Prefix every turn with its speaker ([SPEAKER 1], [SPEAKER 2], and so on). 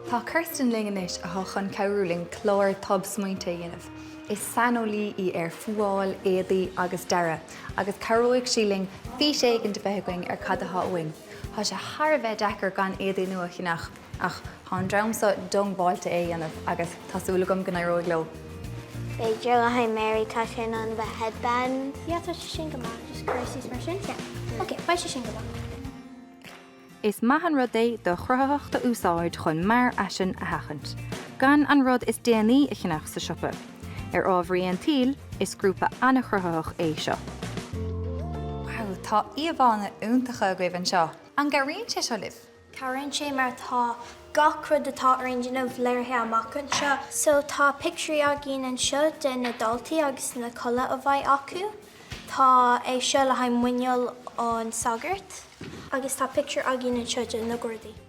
[SPEAKER 1] Tá Kirsten linganis a chun ceúling chlór tob smuointe dhéanamh. Is sanolí í fúáil, éadaí agus deire, agus caróigh síling bhí sé an de bheithing cadathá uing. Tá sé tharbheith dechar gan éadaí nua chinach, ach tá dramsa dongbáilte dhéanamh agus tásúla gom gan róig lo.
[SPEAKER 2] Beidir le haid Mary tá sin an bheith headband.
[SPEAKER 3] Yeah, tá sé sin go má, just cruises mar sin? Yeah. Okay, bhaid sé sin go má.
[SPEAKER 1] Is maithan rud é do chruthachta úsáid chun mar aisin a hachant. Gan an rud is déanaí a chinach sa siopa. Ábhraí an tíl is grúpa an-chruthaitheach é seo. Wow, tá íomhána úntacha go bhain seo. An garíonn sé seo libh?
[SPEAKER 3] Carann sé mar tá gach rud atá aringinmh léirthe amachchan seo, so tá picturí a gin an seo den na daltaí agus na colla a bhaid acu. Tá é seo le haid muineal an sagart, agus tá picture a gin an seo den na Gordaí.